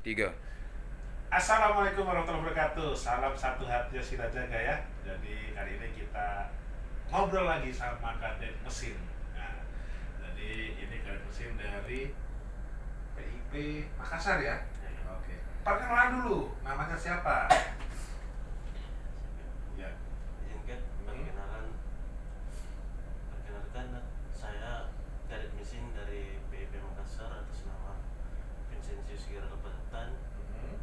Tiga. Assalamualaikum warahmatullahi wabarakatuh. Salam satu hati kita jaga ya. Jadi kali ini kita ngobrol lagi sama Kadek Mesin. Nah, jadi ini Kadek Mesin dari PIP Makassar ya. Oke. Perkenalan dulu, namanya siapa? Ya. Izinkan perkenalan, perkenalkan saya Kadek Mesin dari PIP Makassar atas nama Vincentius Gira Kepadatan. Hmm.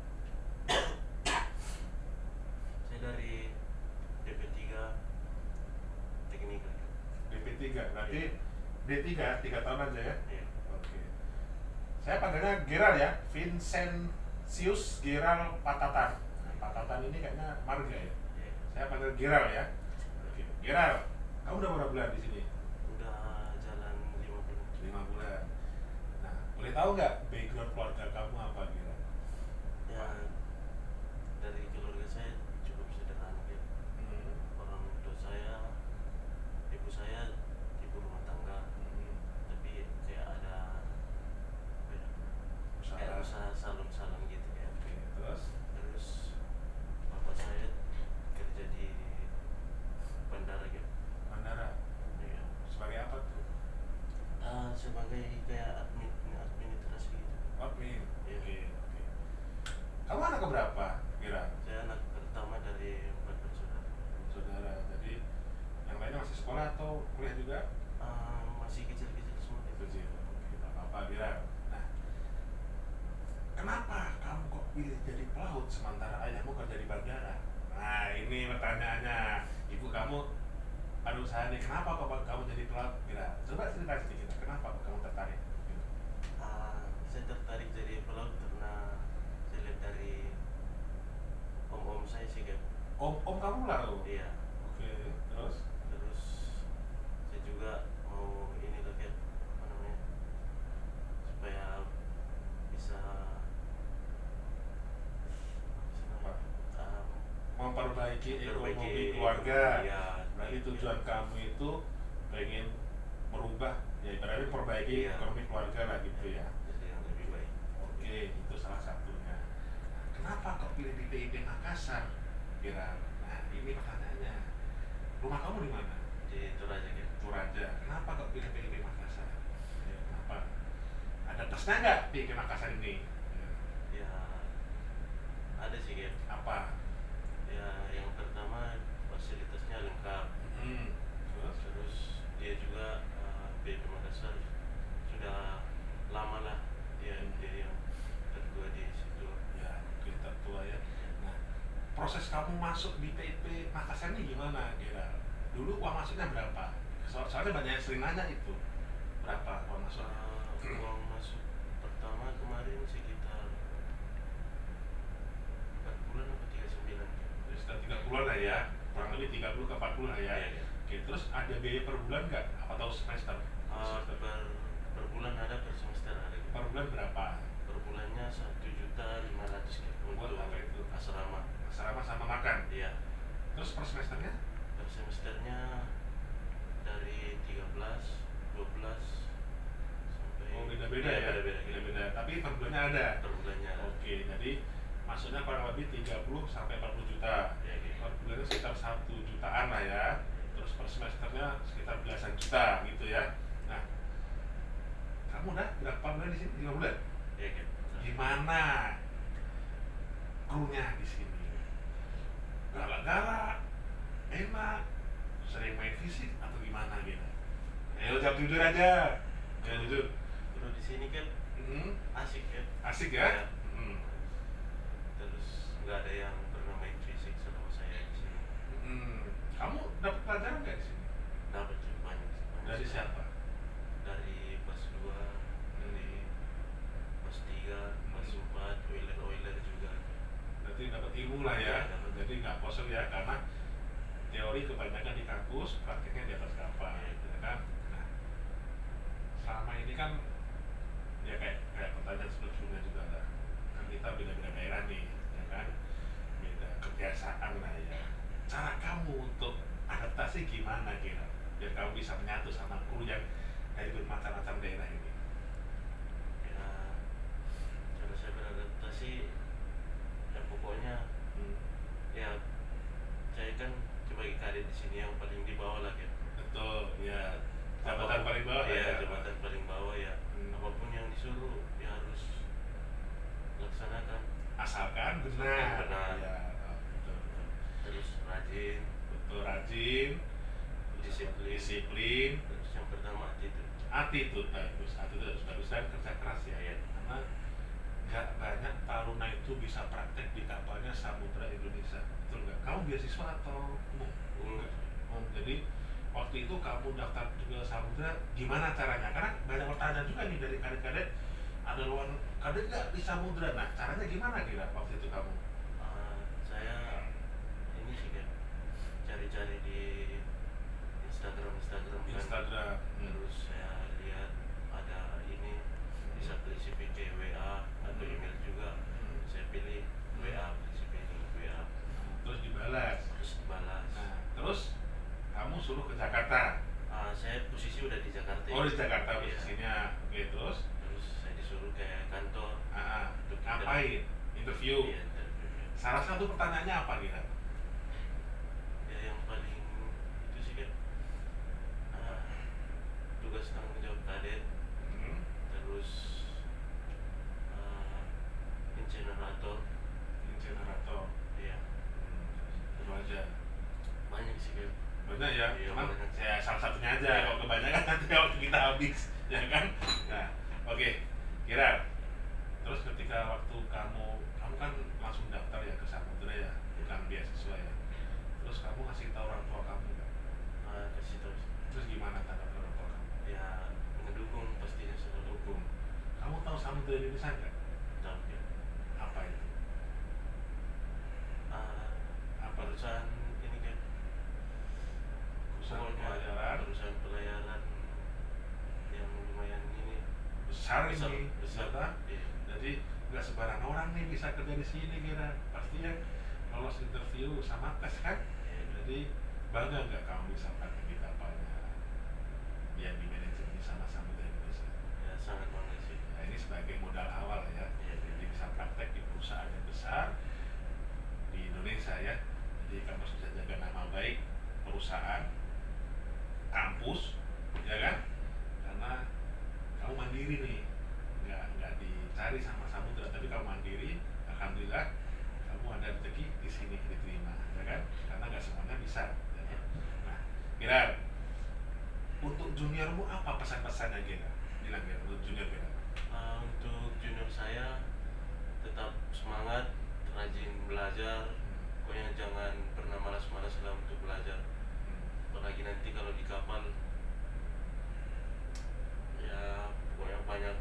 Saya dari DP3 Teknika. DP3, berarti D3, 3 tahun aja ya? Iya. Oke. Saya panggilnya Geral ya, Vincentius Geral Patatan. Nah, Patatan ini kayaknya marga ya. Iya. Saya panggil Geral ya. Oke. Geral, kamu udah berapa bulan di sini? Udah jalan 5 bulan. 5 bulan. Nah, boleh tahu nggak background keluarga kamu apa, Geral? Ya, dari keluarga saya cukup sederhana ya. Hmm. Orang tua saya, ibu saya ibu rumah tangga, Hmm. tapi kayak ada apa ya, kayak usaha salon-salon gitu ya. Oke, terus? Terus bapak saya kerja di bandara gitu. Bandara. Iya. Sebagai apa tuh? Sebagai kayak administrasi gitu. Admin. Iya. Oke, oke. Kamu anak keberapa, Geral? Saya anak pertama dari 4 bersaudara. Saudara. Jadi yang lainnya masih sekolah atau kuliah juga? Masih kecil-kecil semua. Kecil. Oke, tak apa-apa, Geral. Nah, kenapa kamu kok pilih jadi pelaut sementara ayahmu kerja di bandara? Nah, ini pertanyaannya. Ibu kamu ada usaha nih, kenapa kok kamu jadi pelaut? Geral, coba cerita sedikit, kenapa kok kamu tertarik? Gitu. Saya tertarik jadi pelaut karena saya lihat dari om-om saya sih kan. Om kamu lah tuh? Iya. Oke, terus? Terus saya juga mau ini loh kan, apa namanya, supaya bisa Apa? Memperbaiki ekonomi Memperbaiki keluarga. ekonomi, ya. Berarti tujuan kamu itu pengen merubah, ya ibaratnya perbaiki Iya. ekonomi keluarga lah gitu ya. Jadi yang lebih baik. Oke, itu salah satunya. Nah, kenapa kok pilih di PIP Makassar, Geral? Nah, ini pertanyaannya. Rumah kamu di mana? Di Toraja kan. Toraja. Kenapa kok pilih PIP Makassar? Ya, kenapa? Ada plusnya nggak PIP Makassar ini? Ya. Ya ada sih kan. Apa? Ya yang pertama fasilitasnya lengkap. Hmm. Terus? Terus dia juga PIP Makassar sudah lama lah dia yang tertua di situ. Ya, kita tua ya. Nah, proses kamu masuk di PIP Makassar ini gimana, Geral? Dulu uang masuknya berapa? Soalnya banyak yang sering nanya itu. Berapa uang masuknya? Uang masuk pertama kemarin sekitar 4 bulan atau 39 kan? Jadi sekitar 30-an lah ya. Kurang lebih 30 ke 40 lah ya. Iya, iya. Oke, terus ada biaya per bulan nggak? Apa tahu semester? Semester. Per bulan ada, per semester ada. Per bulan berapa? Per bulannya 1.500.000 Buat untuk apa itu? asrama. Asrama sama makan. Iya. Terus per semesternya? Per semesternya dari 13, 12 sampai. Oh, beda-beda Iya, ya. Beda-beda. Beda-beda. Tapi per bulannya ada. Per bulannya ada. Oke, jadi maksudnya kurang lebih 30 sampai 40 juta. Ya, gitu. Per bulannya sekitar 1 jutaan lah ya. Terus per semesternya sekitar belasan juta gitu ya. Nah, kamu udah berapa bulan di sini? 5 bulan? Ya, gitu. Gimana krunya di sini? Galak-galak, enak, sering main fisik atau gimana gitu? Ayo jawab jujur aja. Ya jujur. Kalau di sini kan Hmm, asik ya. asik ya? Hmm. Terus nggak ada yang pernah main fisik selama saya di sini. Hmm. Kamu dapat pelajaran nggak di sini? Dapat sih banyak sih, banyak Dari sih. siapa? Dari pas 2, dari pas 3, pas 4, oiler juga. Berarti dapat ilmu lah ya. Iya, dapat. Jadi nggak bosan ya, karena teori kebanyakan di kampus, prakteknya di atas kapal, gitu kan. Nah, selama ini kan ya kayak pertanyaan sebelumnya juga ada. Kan kita beda-beda daerah nih, ya kan. Beda kebiasaan lah ya. Cara kamu untuk adaptasi gimana kira? Biar kamu bisa menyatu sama kru yang dari bermacam-macam daerah ini. Ya cara saya beradaptasi disiplin, Terus yang pertama attitude bagus, attitude harus bagus dan kerja keras ya. Iya. Karena nggak banyak taruna itu bisa praktek di kapalnya Samudra Indonesia, betul nggak? Kamu beasiswa atau umum? Umum. Jadi waktu itu kamu daftar ke Samudra, gimana caranya? Karena banyak pertanyaan juga nih dari kadet-kadet, ada luar kadet nggak di Samudra? Nah, caranya gimana kira waktu itu kamu? Saya ini sih kan cari-cari di Instagram kan. Instagram. Terus saya lihat ada ini bisa beli CVC WA atau email juga. Saya pilih WA, beli CVC WA. Terus dibalas. Terus dibalas. Nah, terus kamu suruh ke Jakarta. Saya posisi udah di Jakarta. Oh, di Jakarta Iya. posisinya. Oke, terus Saya disuruh ke kantor. Untuk ngapain? Interview. Iya, interview. Salah satu pertanyaannya apa kira? Ya yang paling itu sih kan tugas tanggung jawab kadet. Terus insenerator. Iya. Itu aja. Banyak sih kan. Banyak ya, Iya, cuman banyak. saya salah satunya aja. Iya. Kalau kebanyakan nanti waktu kita habis, ya kan? Nah, oke, kira. Terus ketika waktu kamu kan langsung daftar ya ke Samudra ya, bukan beasiswa ya. Terus kamu kasih tahu orang tua kamu nggak? Kasih tahu. Terus gimana tanggapan orang tua kamu? Ya mendukung pastinya selalu. Dukung. Kamu tahu Samudra Indonesia nggak? Tahu ya. Apa itu? Perusahaan ini kan. Perusahaan Pokoknya pelayaran perusahaan pelayaran yang lumayan ini besar ini, besar. kan? Iya. Jadi nggak sembarang orang nih bisa kerja di sini kira. Pastinya lolos interview sama tes kan? Iya. Jadi bangga nggak kamu bisa praktek di kapalnya yang di manajemen sama Samudra Indonesia? Ya sangat bangga sih. Nah, ini sebagai modal awal ya. Iya. Jadi bisa praktek di perusahaan yang besar di Indonesia ya. Jadi kamu sudah jaga nama baik perusahaan, kampus, ya kan? Karena kamu mandiri nih, nggak dicari sama Samudra, tapi kamu mandiri. Alhamdulillah, kamu ada rezeki di sini diterima, ya kan? Karena nggak semuanya bisa. Ya kan? Nah, Kira, untuk juniormu apa pesan-pesannya Kira? Bilang Kira, untuk junior Kira. Untuk junior saya tetap semangat, rajin belajar. Pokoknya jangan pernah malas-malas lah untuk belajar. Apalagi nanti kalau di kapal, ya pokoknya banyak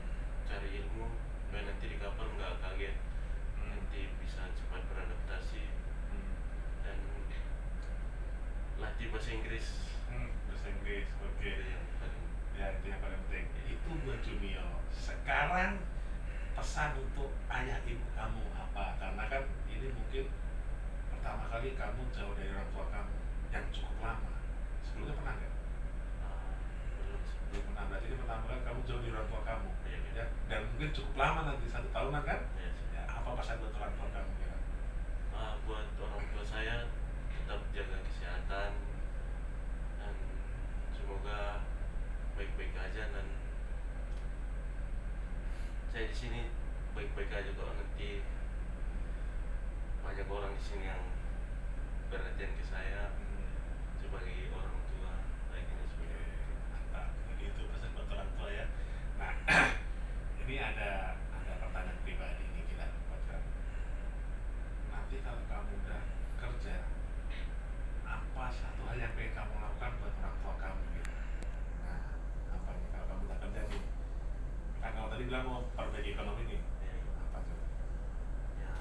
cari ilmu. Supaya nanti di kapal nggak kaget, nanti bisa cepat beradaptasi dan latih bahasa Inggris. Bahasa Inggris, oke. Itu yang paling. Ya, itu yang paling penting. Itu buat junior. Sekarang pesan untuk ayah ibu kamu apa? Karena kan ini mungkin pertama kali kamu jauh dari orang tua kamu yang cukup lama. Sebelumnya pernah nggak? Belum sih. Belum pernah. Berarti ini pertama kali kamu jauh dari orang tua kamu. Iya, iya. Ya, dan mungkin cukup lama nanti 1 tahunan kan? Iya sih. Ya, apa pesan buat orang tua kamu Kira? Buat orang tua saya tetap jaga kesehatan dan semoga baik-baik aja, dan saya di sini baik-baik aja kok. Nanti banyak orang di sini yang perhatian ke saya sebagai orang tua, baiknya sebagai orang tua. Mantap. Jadi itu pesan buat orang tua ya. Nah, ini ada pertanyaan pribadi nih kita buat kamu. Nanti kalau kamu udah kerja, apa satu hal yang pengen kamu lakukan buat orang tua kamu gitu? Nah, apa nih kalau kamu udah kerja nih? Kan kamu tadi bilang mau perbaiki ekonomi nih. Apa tuh? Ya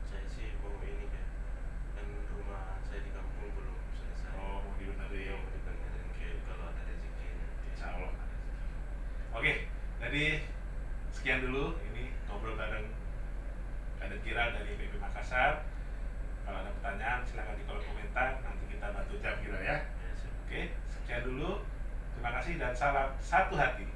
saya sih mau ini kan rumah saya di kampung belum selesai. Oh, mau dibenerin. Iya, mau dibenerin kalau ada rezeki nanti. Insya Allah. Oke, jadi sekian dulu ini ngobrol bareng Kadet Kira dari BP Makassar. Kalau ada pertanyaan silahkan di kolom komentar, nanti kita bantu jawab Kira ya. Ya, siap. Oke, sekian dulu. Terima kasih dan salam satu hati.